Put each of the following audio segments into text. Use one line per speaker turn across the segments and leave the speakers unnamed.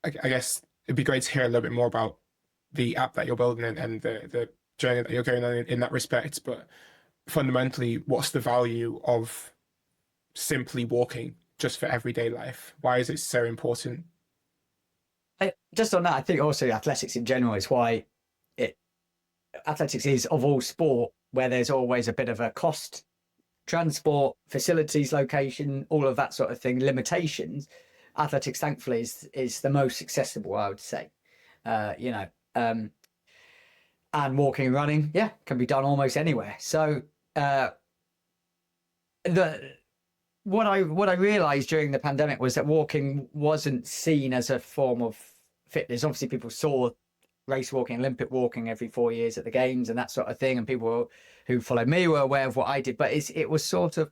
I guess it'd be great to hear a little bit more about the app that you're building and the journey that you're going on in that respect. But fundamentally, what's the value of simply walking just for everyday life? Why is it so important?
Just on that, I think also athletics in general is why it athletics is of all sport where there's always a bit of a cost, transport, facilities, location, all of that sort of thing, limitations. Athletics, thankfully, is the most accessible, I would say. You know, and walking and running, yeah, can be done almost anywhere. So the what I realized during the pandemic was that walking wasn't seen as a form of fitness. Obviously, people saw race walking, Olympic walking every 4 years at the games and that sort of thing, and people who followed me were aware of what I did. But it was sort of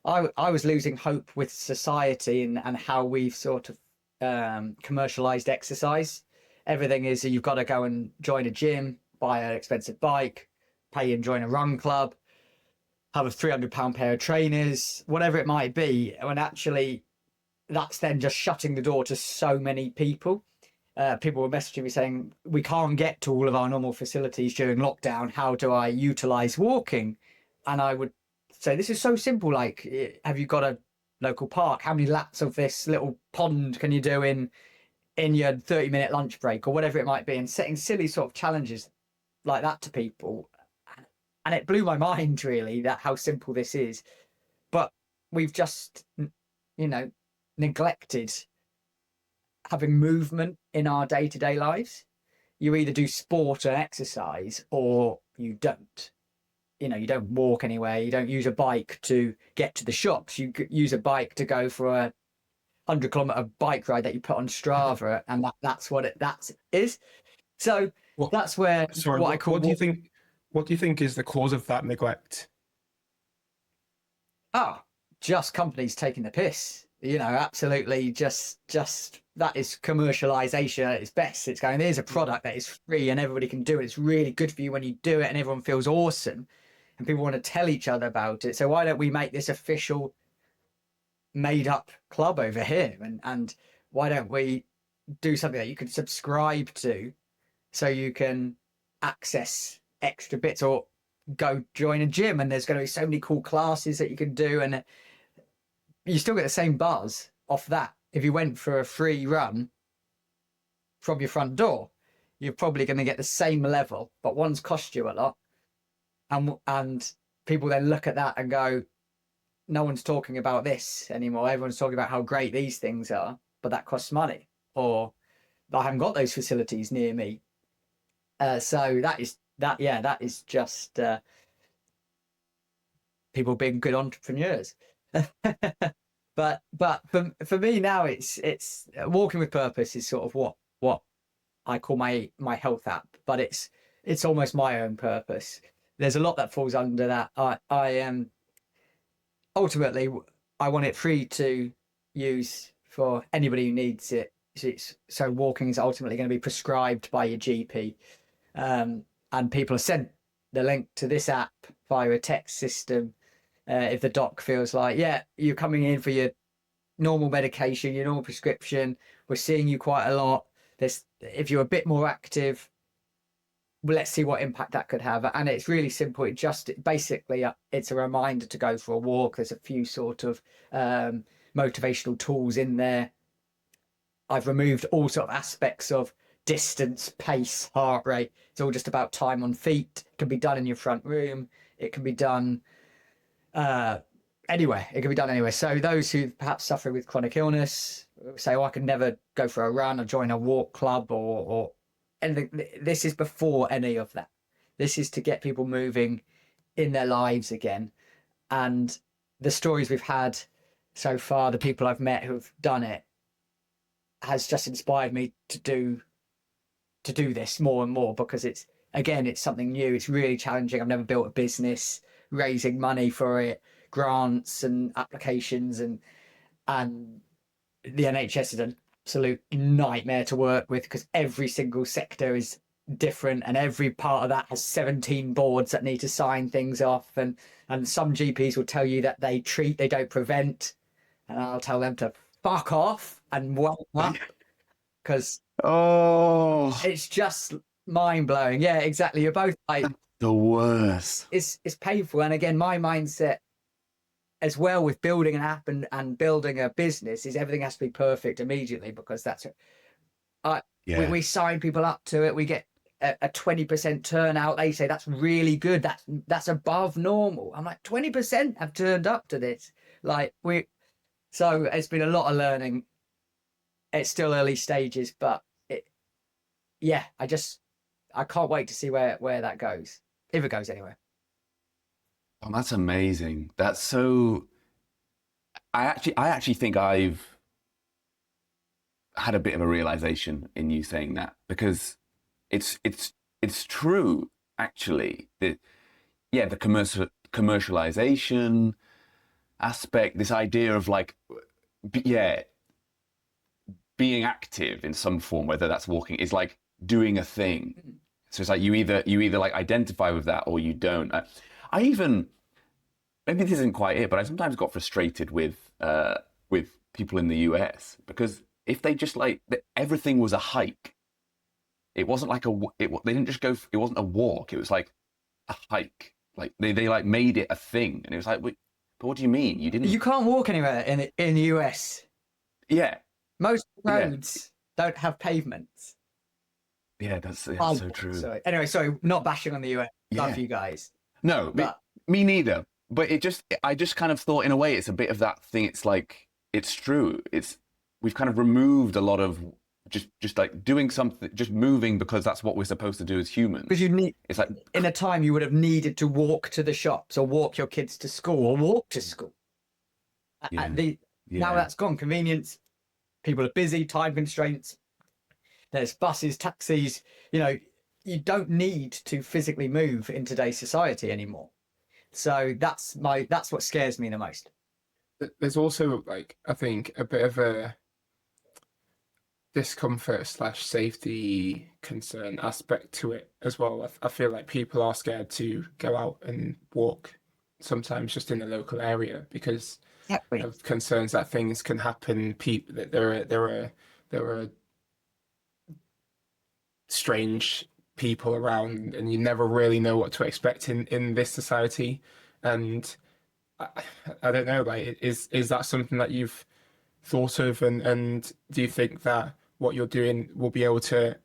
I was losing hope with society and how we've sort of commercialized exercise. Everything is you've got to go and join a gym, buy an expensive bike, pay and join a run club, have a £300 pair of trainers, whatever it might be. When actually that's then just shutting the door to so many people. People were messaging me saying, we can't get to all of our normal facilities during lockdown. How do I utilize walking? And I would say, this is so simple. Like, have you got a local park? How many laps of this little pond can you do in your 30-minute lunch break or whatever it might be? And setting silly sort of challenges like that to people. And it blew my mind, really, that how simple this is. But we've just, neglected having movement in our day-to-day lives. You either do sport and exercise or you don't. You don't walk anywhere. You don't use a bike to get to the shops. You use a bike to go for a 100-kilometer bike ride that you put on Strava, and that's what that is. So
Well,
that's where
sorry,
what I call
what do you think? What do you think is the cause of that neglect?
just companies taking the piss. Absolutely, just that is commercialization at its best. It's going, there's a product that is free and everybody can do it. It's really good for you when you do it, and everyone feels awesome, and people want to tell each other about it. So why don't we make this official, made up club over here? And why don't we do something that you can subscribe to, so you can access extra bits, or go join a gym and there's going to be so many cool classes that you can do, and you still get the same buzz off that. If you went for a free run from your front door, you're probably going to get the same level, but one's cost you a lot. And people then look at that and go, no one's talking about this anymore. Everyone's talking about how great these things are, but that costs money, or I haven't got those facilities near me. So that is just people being good entrepreneurs. but for me now, it's walking with purpose is sort of what I call my health app, but it's almost my own purpose. There's a lot that falls under that. I am ultimately, I want it free to use for anybody who needs it. So walking is ultimately going to be prescribed by your GP. And people are sent the link to this app via a text system. If the doc feels like, yeah, you're coming in for your normal medication, your normal prescription, we're seeing you quite a lot. If you're a bit more active, well, let's see what impact that could have. And it's really simple. Basically, it's a reminder to go for a walk. There's a few sort of motivational tools in there. I've removed all sort of aspects of distance, pace, heart rate. It's all just about time on feet. It can be done in your front room. It can be done anywhere. It can be done anywhere. So those who perhaps suffer with chronic illness say, oh, I can never go for a run or join a walk club or anything. This is before any of that. This is to get people moving in their lives again. And the stories we've had so far, the people I've met who've done it, has just inspired me to do this more and more, because it's something new. It's really challenging. I've never built a business, raising money for it, grants and applications, and the NHS is an absolute nightmare to work with, because every single sector is different, and every part of that has 17 boards that need to sign things off, and some GPs will tell you that they treat, they don't prevent, and I'll tell them to fuck off and wake up. because
Oh,
it's just mind blowing. Yeah, exactly. You're both like,
the worst.
it's painful. And again, my mindset as well with building an app and building a business is everything has to be perfect immediately, because that's we sign people up to it. We get a 20% turnout. They say that's really good. That's above normal. I'm like, 20% have turned up to this. Like so it's been a lot of learning. It's still early stages, but I can't wait to see where that goes, if it goes anywhere.
Oh, that's amazing. That's so. I actually think I've had a bit of a realization in you saying that, because it's true actually. The commercialization aspect, this idea of like, being active in some form, whether that's walking, is like doing a thing. So it's like you either like identify with that or you don't. I even, maybe this isn't quite it, but I sometimes got frustrated with people in the US, because if they just like everything was a hike, it wasn't like they didn't just go. It wasn't a walk. It was like a hike. Like they like made it a thing, and it was like, but what do you mean you didn't?
You can't walk anywhere in the US.
Yeah.
Most roads don't have pavements.
Yeah, that's so true.
Sorry. Anyway, sorry, not bashing on the US. Love you guys.
No, but me neither. But I just kind of thought, in a way, it's a bit of that thing. It's like, it's true. We've kind of removed a lot of just like doing something, just moving because that's what we're supposed to do as humans.
Because
it's like,
in a time you would have needed to walk to the shops or walk your kids to school or walk to school. Now that's gone. Convenience. People are busy, time constraints. There's buses, taxis. You don't need to physically move in today's society anymore. So that's what scares me the most.
There's also, like, I think a bit of a discomfort / safety concern aspect to it as well. I feel like people are scared to go out and walk sometimes just in the local area because of concerns that things can happen. That there are strange people around, and you never really know what to expect in this society. And I don't know, like, is that something that you've thought of, and do you think that what you're doing will be able to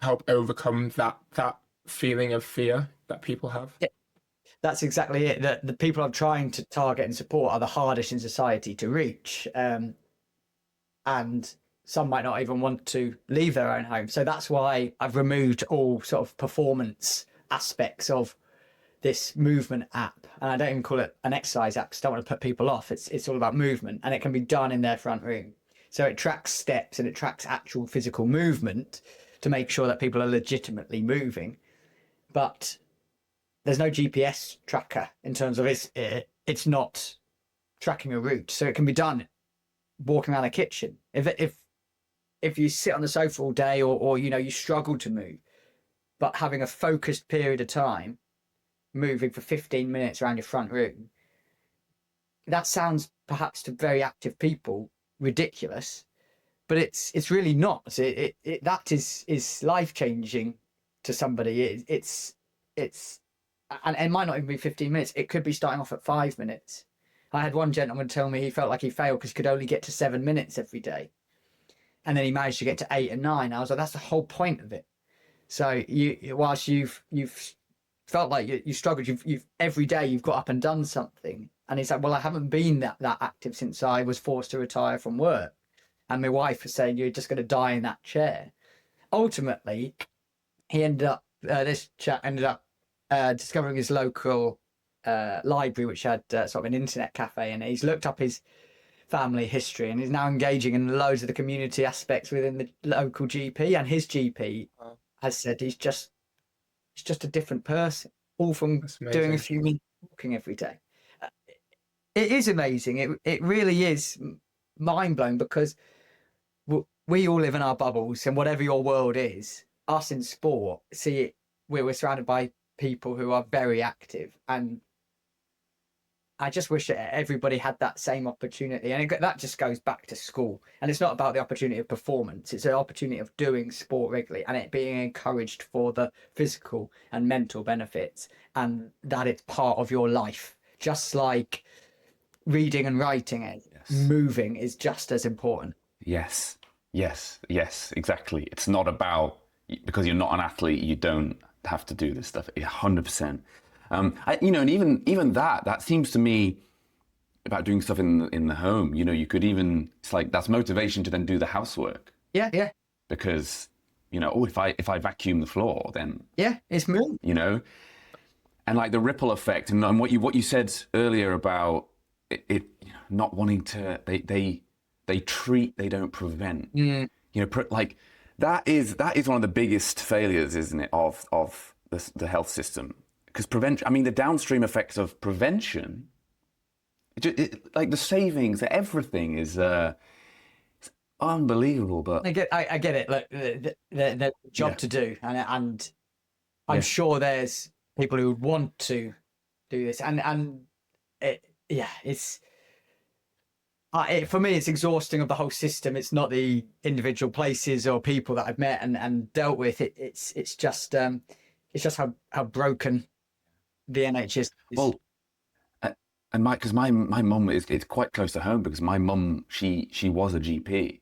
help overcome that feeling of fear that people have?
Yeah, that's exactly it. The people I'm trying to target and support are the hardest in society to reach, and some might not even want to leave their own home. So that's why I've removed all sort of performance aspects of this movement app. And I don't even call it an exercise app because I don't want to put people off. It's all about movement, and it can be done in their front room. So it tracks steps and it tracks actual physical movement to make sure that people are legitimately moving. But there's no GPS tracker in terms of it's not tracking a route. So it can be done walking around the kitchen. If you sit on the sofa all day or you struggle to move, but having a focused period of time, moving for 15 minutes around your front room, that sounds perhaps to very active people ridiculous, but it's really not. That is life-changing to somebody. And it might not even be 15 minutes. It could be starting off at 5 minutes. I had one gentleman tell me he felt like he failed because he could only get to 7 minutes every day. And then he managed to get to 8 and 9. I was like, that's the whole point of it. So whilst you've felt like you struggled, you've every day you've got up and done something. And he's like, well, I haven't been that active since I was forced to retire from work. And my wife was saying, you're just going to die in that chair. Ultimately, this chap ended up discovering his local library, which had sort of an internet cafe, and he's looked up his family history and he's now engaging in loads of the community aspects within the local GP. And his GP has said he's just a different person, all from doing a few minutes walking every day. It is amazing. It really is mind-blowing, because we all live in our bubbles, and whatever your world is, us in sport, see it, we're surrounded by people who are very active, and I just wish that everybody had that same opportunity. And that just goes back to school. And it's not about the opportunity of performance. It's an opportunity of doing sport regularly and it being encouraged for the physical and mental benefits, and that it's part of your life. Just like reading and writing it, moving is just as important.
Yes, exactly. It's not about, because you're not an athlete, you don't have to do this stuff. 100%. And even that seems to me about doing stuff in the home. You could even, it's like that's motivation to then do the housework.
Yeah.
Because if I vacuum the floor, then
it's more.
And like the ripple effect, and what you said earlier about it not wanting to, they treat, they don't prevent. Like that is one of the biggest failures, isn't it, of the health system? Because prevention, I mean, the downstream effects of prevention, like the savings, everything is it's unbelievable. But
I get it. Like the job to do, and I'm sure there's people who would want to do this, and it's. For me, it's exhausting of the whole system. It's not the individual places or people that I've met and dealt with. It's just how broken the NHS is.
Well, and because my mum is quite close to home, because my mum she was a GP.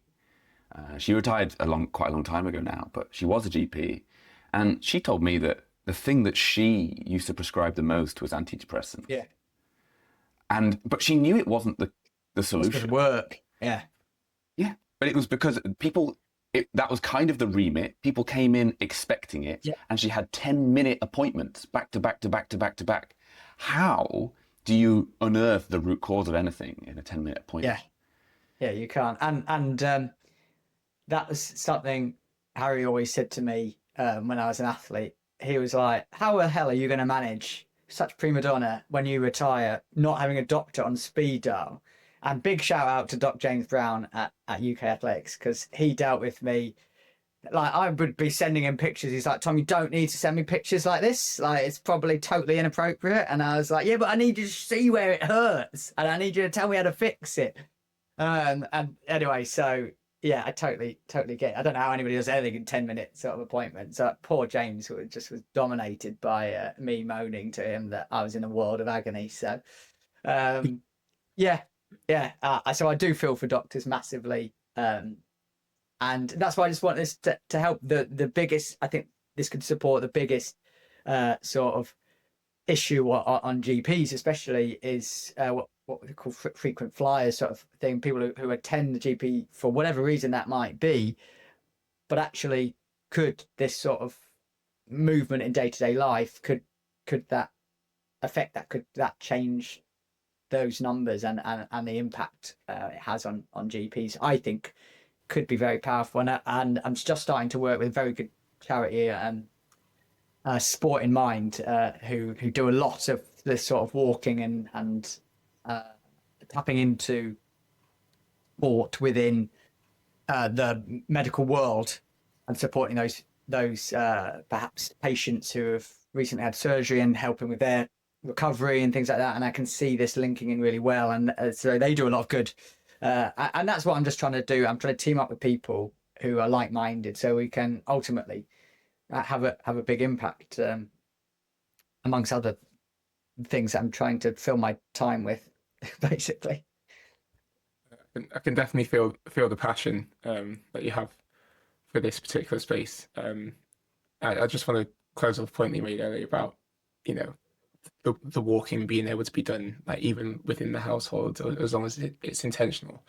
She retired quite a long time ago now, but she was a GP, and she told me that the thing that she used to prescribe the most was antidepressants.
Yeah.
But she knew it wasn't the solution.
It work. Yeah.
But it was because that was kind of the remit. People came in expecting it, and she had 10-minute appointments back to back to back to back to back. How do you unearth the root cause of anything in a 10-minute appointment?
Yeah, you can't. And that was something Harry always said to me when I was an athlete. He was like, how the hell are you going to manage such prima donna when you retire, not having a doctor on speed dial? And big shout out to Doc James Brown at UK Athletics, because he dealt with me. Like, I would be sending him pictures. He's like, Tom, you don't need to send me pictures like this. Like, it's probably totally inappropriate. And I was like, yeah, but I need you to see where it hurts. And I need you to tell me how to fix it. And anyway, so yeah, I totally get it. I don't know how anybody does anything in 10-minute sort of appointment. So poor James just was dominated by me moaning to him that I was in a world of agony. So so I do feel for doctors massively. And that's why I just want this to help the biggest, I think this could support the biggest sort of issue on GPs, especially is what we call frequent flyers sort of thing, people who attend the GP for whatever reason that might be, but actually could this sort of movement in day-to-day life, could that affect that? Could that change those numbers and the impact it has on GPs? I think could be very powerful, and I'm just starting to work with a very good charity, Sport in Mind, who do a lot of this sort of walking and tapping into sport within the medical world and supporting those perhaps patients who have recently had surgery and helping with their recovery and things like that. And I can see this linking in really well, and so they do a lot of good. And that's what I'm just trying to do. I'm trying to team up with people who are like-minded, so we can ultimately have a big impact, amongst other things that I'm trying to fill my time with, basically.
I can definitely feel the passion that you have for this particular space. I just want to close off the point that you made earlier about, the walking being able to be done, like, even within the household, as long as it's intentional.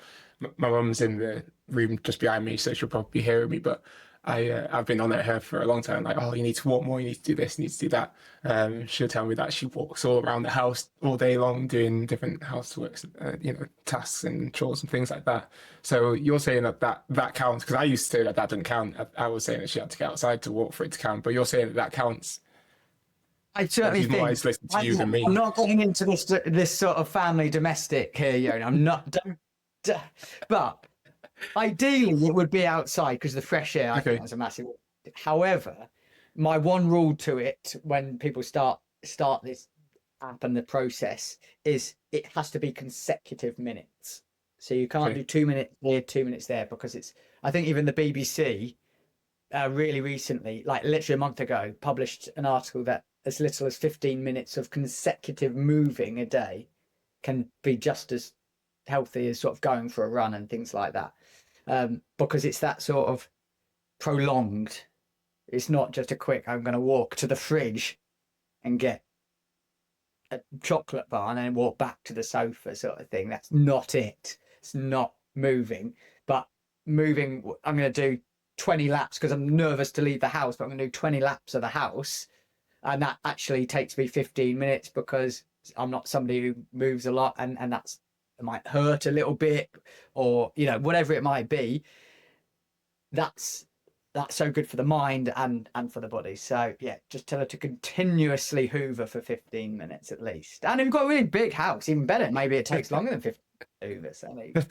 My mum's in the room just behind me, so she'll probably be hearing me, but I've been on at her for a long time, like, oh, you need to walk more, you need to do this, you need to do that. She'll tell me that she walks all around the house all day long doing different houseworks, tasks and chores and things like that. So you're saying that counts, because I used to say that doesn't count. I was saying that she had to get outside to walk for it to count, but you're saying that counts.
I certainly think
listen to you than me.
I'm not getting into this sort of family domestic here, I'm not. But ideally, it would be outside, because the fresh air, I think that's a massive. However, my one rule to it, when people start this app and the process is it has to be consecutive minutes. So you can't
Okay.
do 2 minutes here, 2 minutes there, because it's, I think even the BBC really recently, like literally a month ago, published an article that as little as 15 minutes of consecutive moving a day can be just as healthy as sort of going for a run and things like that. Because it's that sort of prolonged. It's not just a quick, I'm going to walk to the fridge and get a chocolate bar and then walk back to the sofa sort of thing. That's not it. It's not moving. But moving, I'm going to do 20 laps because I'm nervous to leave the house, but I'm going to do 20 laps of the house. And that actually takes me 15 minutes because I'm not somebody who moves a lot, and it might hurt a little bit, or, you know, whatever it might be. That's so good for the mind and for the body. So yeah, just tell her to continuously hoover for 15 minutes at least. And if you've got a really big house, even better. Maybe it takes longer than 15 minutes to hoover.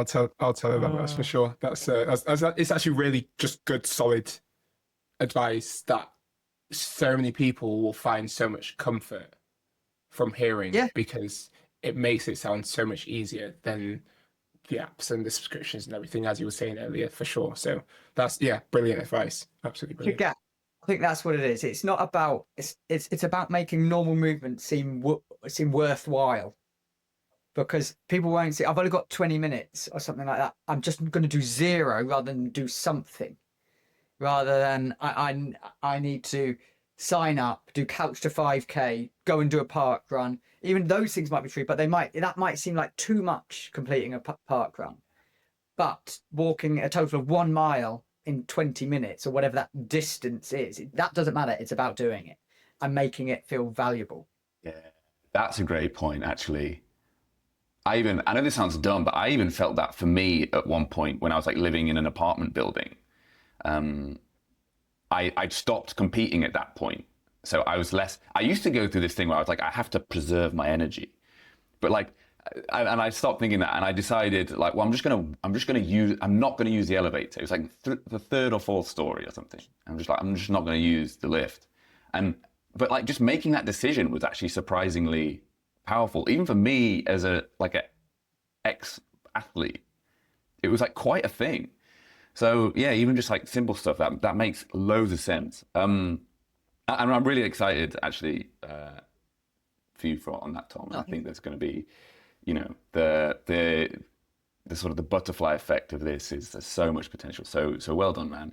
So
I'll tell her that's for sure. That's it's actually really just good, solid advice that so many people will find so much comfort from hearing, because it makes it sound so much easier than the apps and the subscriptions and everything, as you were saying earlier, for sure. So that's brilliant advice. Absolutely brilliant.
I think that's what it is. It's not about it's about making normal movement seem worthwhile, because people won't see, I've only got 20 minutes or something like that. I'm just going to do 0 rather than do something, rather than I need to sign up, do couch to 5K, go and do a park run. Even those things might be true, but that might seem like too much, completing a park run. But walking a total of 1 mile in 20 minutes or whatever that distance is, that doesn't matter. It's about doing it and making it feel valuable.
Yeah, that's a great point, actually. I know this sounds dumb, but I even felt that for me at one point when I was like living in an apartment building. I'd stopped competing at that point. So I used to go through this thing where I was like, I have to preserve my energy. But like, I stopped thinking that, and I decided like, well, I'm not going to use the elevator. It was like the 3rd or 4th story or something. I'm just not going to use the lift. But like just making that decision was actually surprisingly powerful. Even for me as a ex-athlete, it was like quite a thing. So yeah, even just like simple stuff that makes loads of sense. And I'm really excited actually for you on that, Tom. I think there's going to be, you know, the sort of the butterfly effect of this there's so much potential. So well done, man.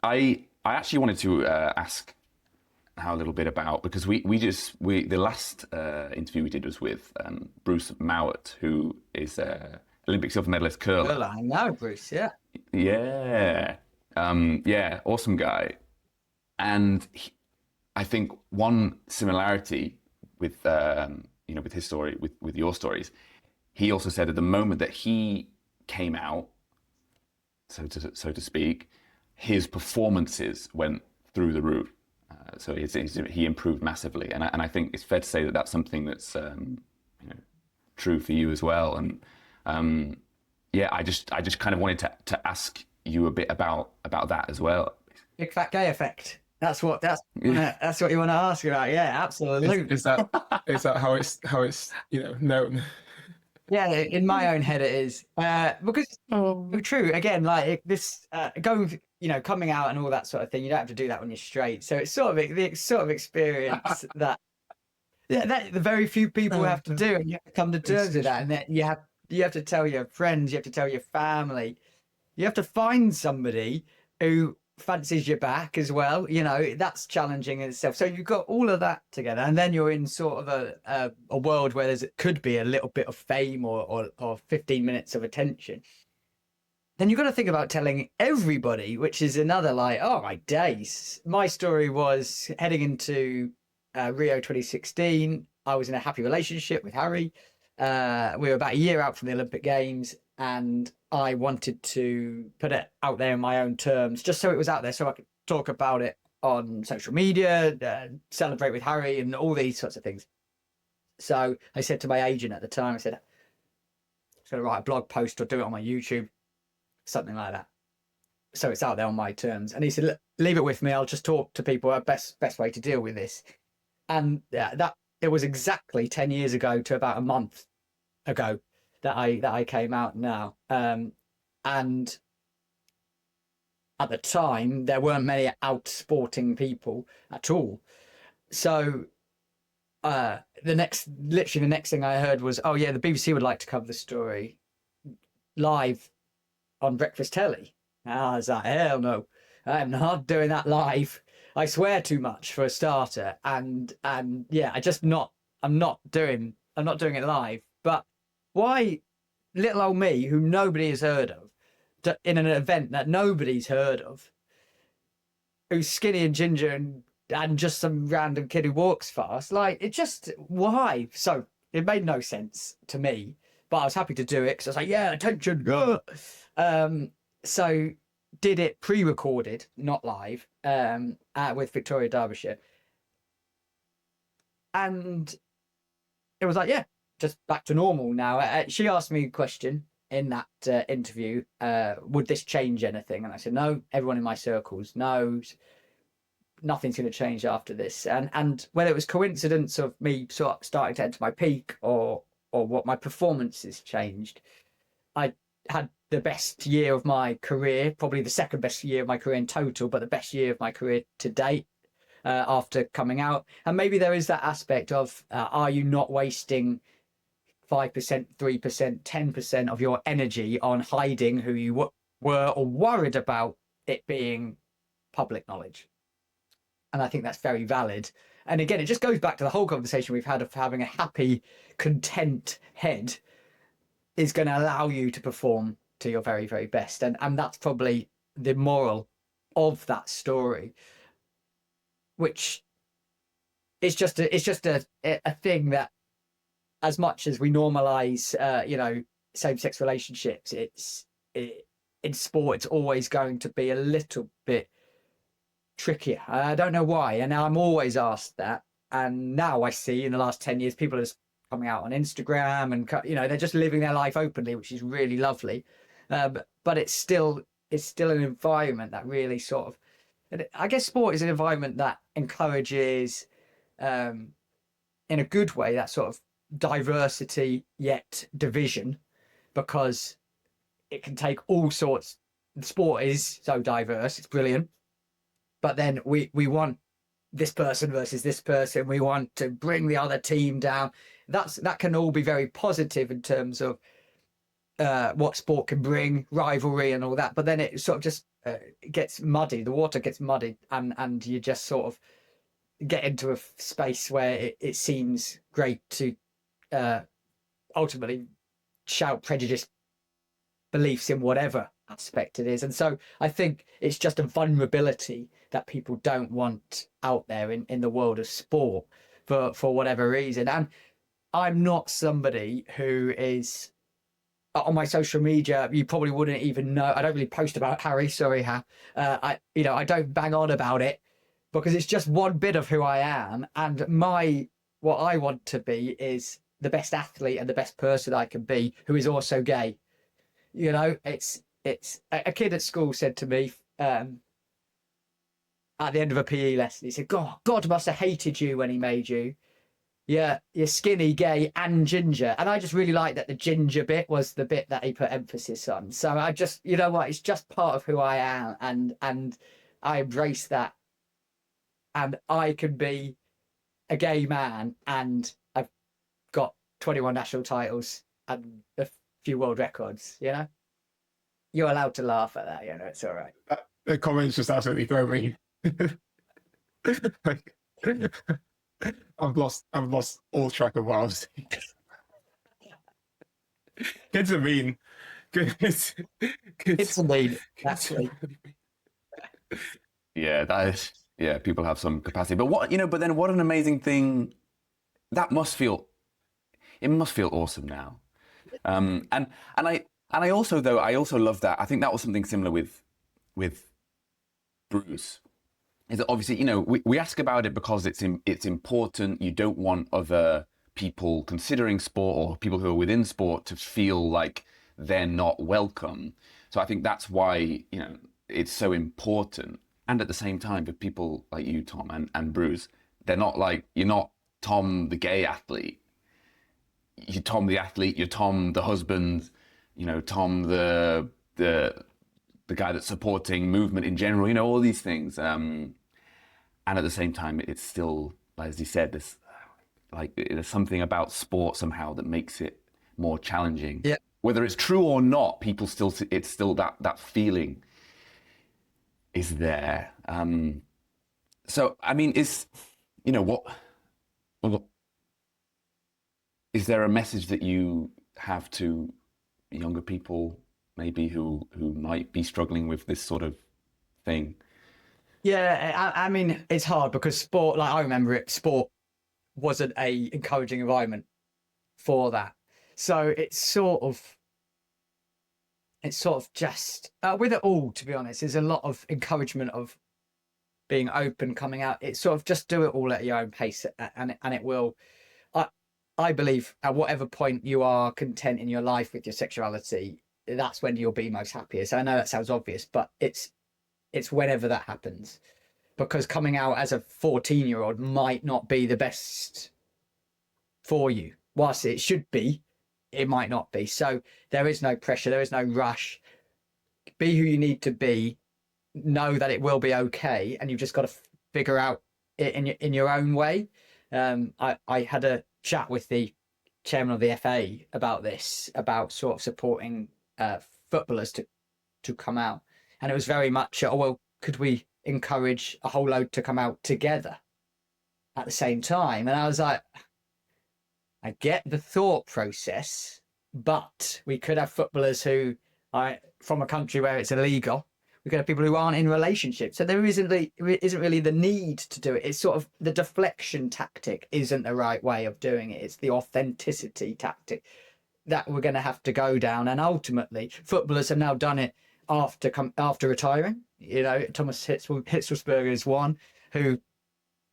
I actually wanted to ask how a little bit about, because we the last interview we did was with Bruce Mowat, who is Olympic silver medalist curler.
Well, I know Bruce, yeah.
Yeah. Awesome guy. And I think one similarity with with his story, with your stories, he also said at the moment that he came out, so to speak, his performances went through the roof. So he improved massively, and I think it's fair to say that that's something that's true for you as well. And I just kind of wanted to ask you a bit about that as well.
Big fat gay effect. That's what you want to ask about. Yeah, absolutely.
Is that how it's known?
Yeah, in my own head it is, because true again, like this coming out and all that sort of thing. You don't have to do that when you're straight. So it's sort of the sort of experience that the very few people have to do, and you have to come to terms with that. And then you have to tell your friends, you have to tell your family, you have to find somebody who fancies you back as well. You know, that's challenging in itself. So you've got all of that together, and then you're in sort of a world where could be a little bit of fame or 15 minutes of attention. Then you've got to think about telling everybody, which is another oh my days. My story was heading into Rio 2016. I was in a happy relationship with Harry. We were about a year out from the Olympic Games, and I wanted to put it out there in my own terms, just so it was out there, so I could talk about it on social media, celebrate with Harry, and all these sorts of things. So I said to my agent at the time, I said, I'm going to write a blog post or do it on my YouTube, something like that, so it's out there on my terms. And he said, look, leave it with me. I'll just talk to people. Best way to deal with this. And that it was exactly 10 years ago to about a month ago that I came out now. And at the time, there weren't many out sporting people at all. So literally the next thing I heard was, oh yeah, the BBC would like to cover the story live on breakfast telly. I was like, hell no, I'm not doing that live. I swear too much for a starter, and yeah, I'm not doing it live. But why, little old me, who nobody has heard of, in an event that nobody's heard of, who's skinny and ginger and just some random kid who walks fast, like, it just, why? So it made no sense to me, but I was happy to do it because I was like, yeah, attention. So did it pre-recorded, not live, with Victoria Derbyshire. And it was like, yeah, just back to normal now. She asked me a question in that interview, would this change anything? And I said, no, everyone in my circles knows nothing's going to change after this. And whether it was coincidence of me sort of starting to enter my peak or what my performances changed, I had the best year of my career, probably the second best year of my career in total, but the best year of my career to date after coming out. And maybe there is that aspect of, are you not wasting 5%, 3%, 10% of your energy on hiding who you were or worried about it being public knowledge? And I think that's very valid. And again, it just goes back to the whole conversation we've had of having a happy, content head is going to allow you to perform to your very, very best. And that's probably the moral of that story, which is just a thing that, as much as we normalize, same-sex relationships, in sport, it's always going to be a little bit trickier. I don't know why. And I'm always asked that. And now I see in the last 10 years, people are just coming out on Instagram and, they're just living their life openly, which is really lovely. But it's still an environment that really sort of, I guess sport is an environment that encourages, in a good way, that sort of diversity yet division, because it can take all sorts. Sport is so diverse, it's brilliant, but then we want this person versus this person, we want to bring the other team down. That can all be very positive in terms of what sport can bring, rivalry and all that, but then it sort of just gets muddy, the water gets muddy, and you just sort of get into a space where it seems great to ultimately shout prejudiced beliefs in whatever aspect it is. And so I think it's just a vulnerability that people don't want out there in the world of sport for whatever reason. And I'm not somebody who is on my social media, you probably wouldn't even know. I don't really post about Harry, sorry, I don't bang on about it because it's just one bit of who I am. And what I want to be is the best athlete and the best person I can be, who is also gay. It's a kid at school said to me at the end of a PE lesson, he said, God must have hated you when he made you. Yeah, you're skinny, gay, and ginger. And I just really like that the ginger bit was the bit that he put emphasis on. So I just, it's just part of who I am, and I embrace that. And I can be a gay man, and I've got 21 national titles and a few world records. You're allowed to laugh at that. It's all right.
The comments just absolutely throw me. Like, I've lost all track of what I was saying. Kids are mean. Kids
are mean. Actually.
Yeah, that is. Yeah, people have some capacity, but but then what an amazing thing that must feel. It must feel awesome now, and I also love that. I think that was something similar with Bruce. Is that obviously we ask about it because it's important. You don't want other people considering sport or people who are within sport to feel like they're not welcome. So I think that's why it's so important. And at the same time, for people like you, Tom, and Bruce, They're not like, you're not Tom the gay athlete. You're Tom the athlete. You're Tom the husband. You know, Tom the guy that's supporting movement in general. You know, all these things. And at the same time, it's still, as you said, this like there's something about sport somehow that makes it more challenging.
Yeah.
Whether it's true or not, people still, it's still that feeling is there. So I mean, is, you know, what is there a message that you have to younger people maybe who might be struggling with this sort of thing?
Yeah, I mean, it's hard because sport, like I remember it, sport wasn't a encouraging environment for that. So it's sort of just with it all, to be honest, there's a lot of encouragement of being open, coming out. It's sort of just do it all at your own pace, and it will. I believe at whatever point you are content in your life with your sexuality, that's when you'll be most happiest. I know that sounds obvious, but it's whenever that happens, because coming out as a 14-year-old might not be the best for you. Whilst it should be, it might not be. So there is no pressure, there is no rush. Be who you need to be. Know that it will be okay, and you've just got to figure out it in your own way. I had a chat with the chairman of the FA about this, about sort of supporting footballers to come out, and it was very much, oh well, could we encourage a whole load to come out together at the same time? And I was like, I get the thought process, but we could have footballers who are from a country where it's illegal. We could have people who aren't in relationships. So there isn't really the need to do it. It's sort of the deflection tactic isn't the right way of doing it. It's the authenticity tactic that we're going to have to go down. And ultimately, footballers have now done it after retiring. You know, Thomas Hitzlsperger is one who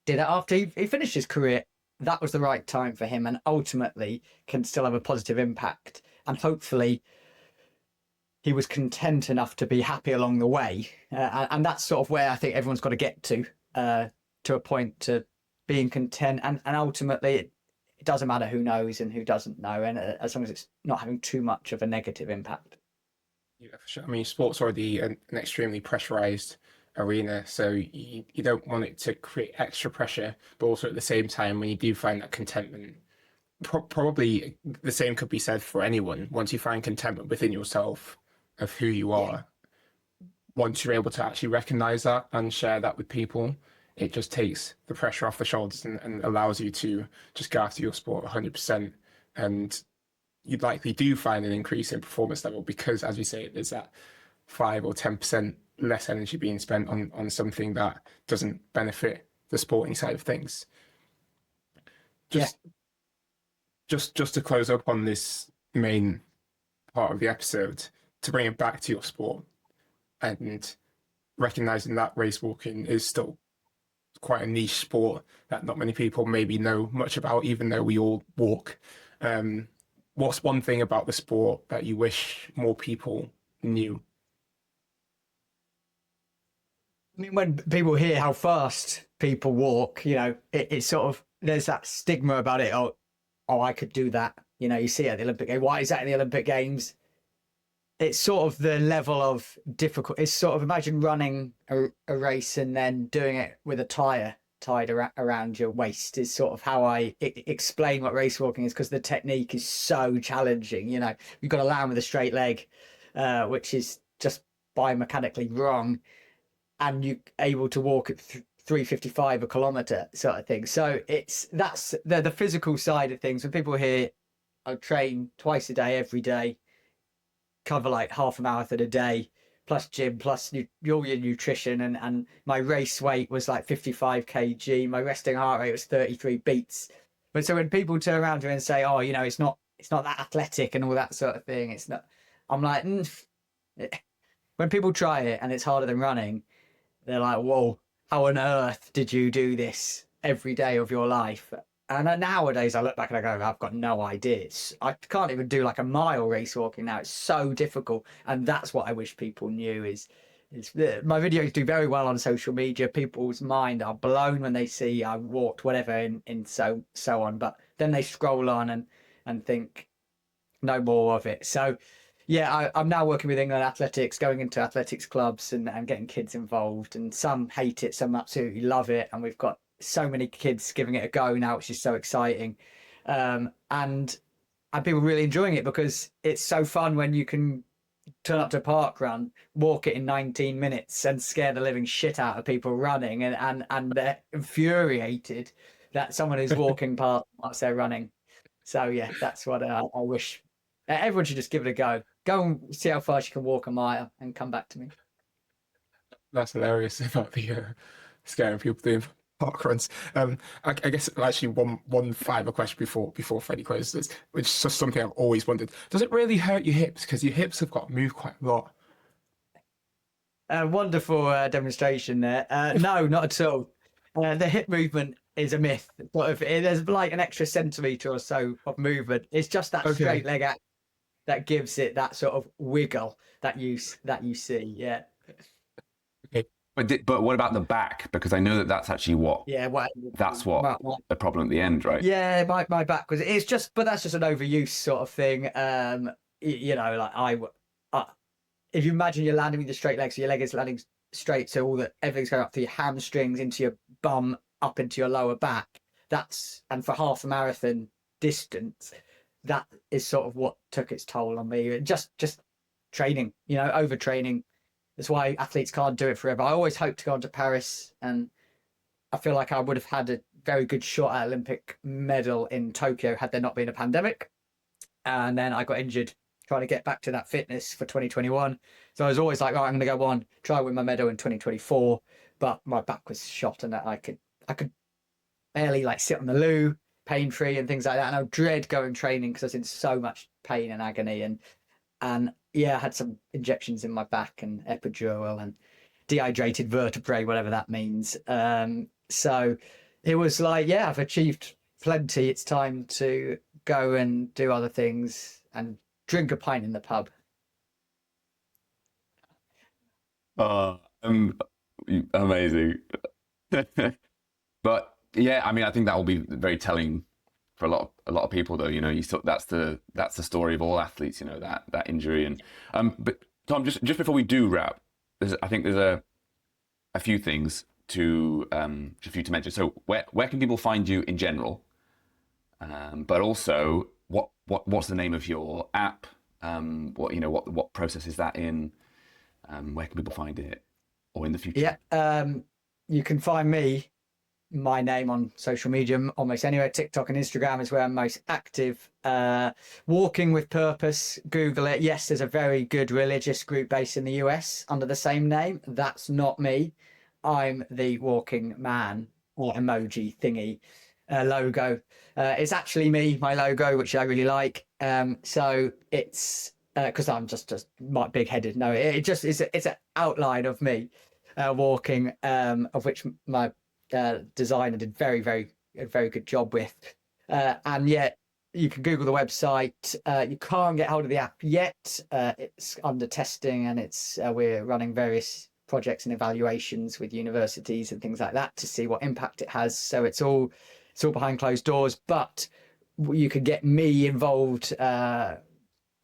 did it after he finished his career. That was the right time for him, and ultimately can still have a positive impact. And hopefully he was content enough to be happy along the way. And that's sort of where I think everyone's got to get to a point to being content. And ultimately, it doesn't matter who knows and who doesn't know, and as long as it's not having too much of a negative impact.
Yeah, for sure. I mean, sport's already an extremely pressurized arena, so you don't want it to create extra pressure, but also at the same time, when you do find that contentment, probably the same could be said for anyone. Once you find contentment within yourself of who you are, once you're able to actually recognize that and share that with people, it just takes the pressure off the shoulders and allows you to just go after your sport 100%. And you likely do find an increase in performance level because, as we say, there's that 5 or 10% less energy being spent on something that doesn't benefit the sporting side of things. Just to close up on this main part of the episode, to bring it back to your sport and recognizing that race walking is still quite a niche sport that not many people maybe know much about, even though we all walk. What's one thing about the sport that you wish more people knew?
I mean, when people hear how fast people walk, you know, it's sort of, there's that stigma about it. Oh, I could do that. You know, you see it at the Olympic Games. Why is that in the Olympic Games? It's sort of the level of difficult. It's sort of, imagine running a race and then doing it with a tyre tied around your waist is sort of how I explain what race walking is, because the technique is so challenging. You know, you've got to land with a straight leg, which is just biomechanically wrong, and you're able to walk at 3:55 a kilometre sort of thing. So that's the physical side of things. When people hear I train twice a day, every day, cover like half a marathon a day, plus gym, plus all your nutrition, and my race weight was like 55 kg. My resting heart rate was 33 beats. But so when people turn around to me and say, "Oh, you know, it's not that athletic and all that sort of thing," it's not. I'm like, when people try it and it's harder than running, they're like, "Whoa, how on earth did you do this every day of your life?" And nowadays I look back and I go, I've got no idea. I can't even do like a mile race walking now. It's so difficult. And that's what I wish people knew, is My videos do very well on social media. People's mind are blown when they see I walked whatever in so on, but then they scroll on and think no more of it. So yeah, I'm now working with England Athletics, going into athletics clubs and getting kids involved, and some hate it, some absolutely love it, and we've got so many kids giving it a go now, which is so exciting. And people really enjoying it because it's so fun when you can turn up to a park run, walk it in 19 minutes and scare the living shit out of people running, and they're infuriated that someone is walking past whilst they're running. So yeah, that's what I wish. Everyone should just give it a go. Go and see how fast you can walk a mile and come back to me.
That's hilarious about the scaring people doing park runs. I guess actually one final question before Freddie closes, which is just something I've always wondered. Does it really hurt your hips? Because your hips have got to move quite a lot.
Wonderful demonstration there. No, not at all. The hip movement is a myth. There's like an extra centimetre or so of movement. It's just that straight leg act that gives it that sort of wiggle that you see. Yeah.
Okay.
But what about the back? Because I know that's actually what.
Yeah.
That's what the problem at the end, right?
Yeah, my back was. It's just, but that's just an overuse sort of thing. Like if you imagine you're landing with your straight leg, so your leg is landing straight, so everything's going up through your hamstrings, into your bum, up into your lower back. And for half a marathon distance, that is sort of what took its toll on me. Just training, overtraining. That's why athletes can't do it forever. I always hoped to go on to Paris, and I feel like I would have had a very good shot at Olympic medal in Tokyo had there not been a pandemic. And then I got injured trying to get back to that fitness for 2021. So I was always like, right, I'm going to go on, try win my medal in 2024. But my back was shot, and I could barely like sit on the loo, pain free and things like that. And I dread going training because I was in so much pain and agony. And yeah, I had some injections in my back and epidural and dehydrated vertebrae, whatever that means. So it was like, yeah, I've achieved plenty. It's time to go and do other things and drink a pint in the pub.
Amazing. But yeah, I mean, I think that will be very telling for a lot of people, though. That's the story of all athletes. That injury. And but Tom, just before we do wrap, I think there's a few things for you to mention. So where can people find you in general? But also, what's the name of your app? What process is that in? Where can people find it, or in the future?
Yeah, you can find my name on social media almost anywhere. TikTok and Instagram is where I'm most active. Walking with Purpose, Google it. Yes, there's a very good religious group based in the US under the same name. That's not me. I'm the walking man or emoji thingy logo. It's actually me, my logo, which I really like. So it's because I'm just big-headed. No, it's an outline of me walking, of which my designer did a very good job with. And yet you can Google the website. You can't get hold of the app yet. It's under testing, and we're running various projects and evaluations with universities and things like that to see what impact it has. So it's all behind closed doors, but you could get me involved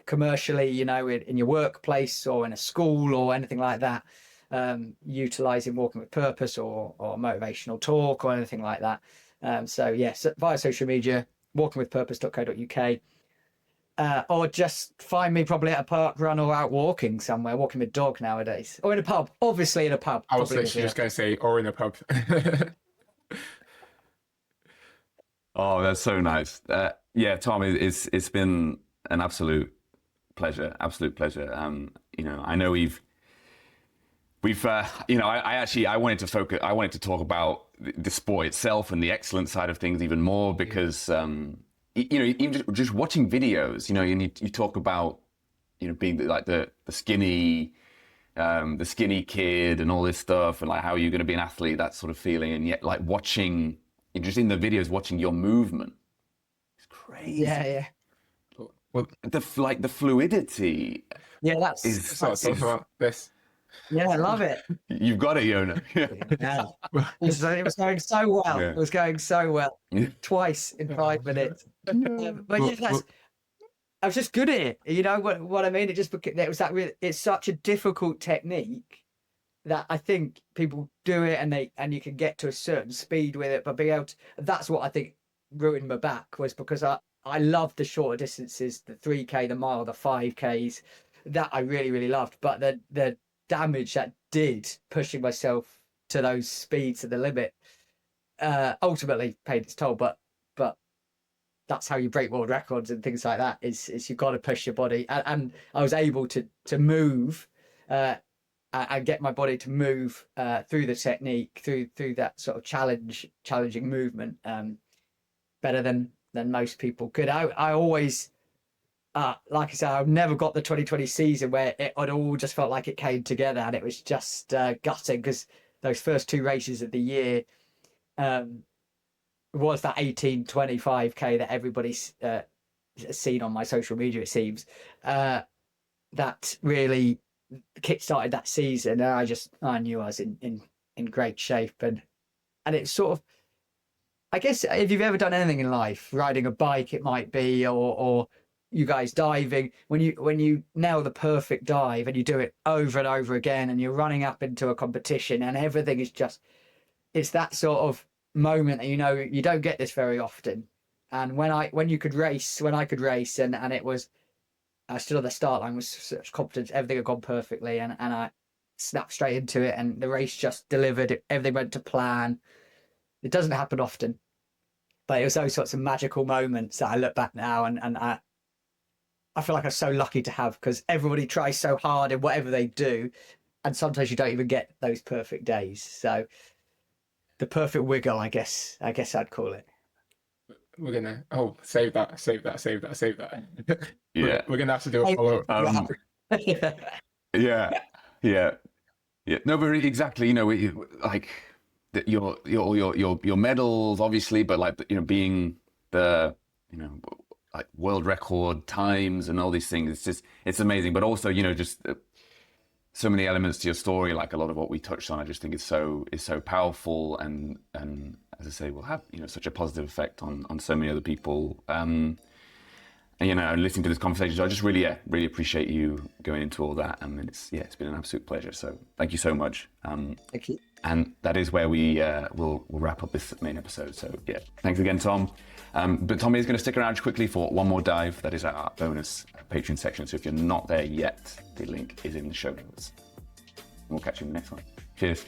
commercially, in your workplace or in a school or anything like that, utilizing Walking with Purpose or motivational talk or anything like that. So yes, via social media, walkingwithpurpose.co.uk. Or just find me probably at a park run or out walking somewhere, walking with dog nowadays. Or in a pub, obviously in a pub.
I was literally just going to say, or in a pub.
Oh, that's so nice. Yeah, Tom, it's been an absolute pleasure. I know we've I wanted to talk about the sport itself and the excellent side of things even more because even just watching videos, you talk about being like the skinny kid and all this stuff, and like how you're going to be an athlete, that sort of feeling, and yet like watching just in the videos, watching your movement, it's crazy.
Yeah.
Well, the fluidity.
Yeah, that's
about this.
Yeah, I love it.
You've got it, Yona.
Yeah. It was going so well.
Yeah.
It was going so well.
Yeah.
Twice in 5 minutes. But
Well,
yeah, I was just good at it. You know what I mean? It just it was that really, it's such a difficult technique that I think people do it and you can get to a certain speed with it, but being able to, that's what I think ruined my back, was because I loved the shorter distances, the 3K, the mile, the 5Ks, that I really, really loved. But the damage that did pushing myself to those speeds to the limit ultimately paid its toll. But that's how you break world records and things like that, is you've got to push your body. And I was able to move and get my body to move through the technique, through that sort of challenging movement better than most people could. I always, like I said, I've never got the 2020 season where it all just felt like it came together, and it was just gutting, because those first 2 races of the year was that 18-25K that everybody's seen on my social media, it seems, that really kick-started that season. And I knew I was in great shape, and it's sort of, I guess, if you've ever done anything in life, riding a bike it might be, or you guys diving, when you nail the perfect dive and you do it over and over again, and you're running up into a competition and everything is just, it's that sort of moment that, you know, you don't get this very often. And when I could race, and it was, I stood on the start line with such confidence, everything had gone perfectly, and I snapped straight into it, and the race just delivered. Everything went to plan. It doesn't happen often, but it was those sorts of magical moments that I look back now, and I feel like I'm so lucky to have, because everybody tries so hard in whatever they do, and sometimes you don't even get those perfect days. So the perfect wiggle, I guess I'd call it.
We're gonna save that.
Yeah.
We're gonna have to do a follow-up.
Yeah. No, but exactly. You know, like your medals, obviously, but like, you know, being the, you know, like world record times and all these things. It's amazing. But also, you know, just so many elements to your story. Like a lot of what we touched on, I just think is so powerful, and as I say, will have, you know, such a positive effect on so many other people. And, you know, listening to this conversation, so I just really appreciate you going into all that. I mean, it's been an absolute pleasure. So thank you so much.
Thank you.
And that is where we will wrap up this main episode. So yeah, thanks again, Tom. But Tom is going to stick around quickly for one more dive. That is our bonus Patreon section. So if you're not there yet, the link is in the show notes. We'll catch you in the next one. Cheers.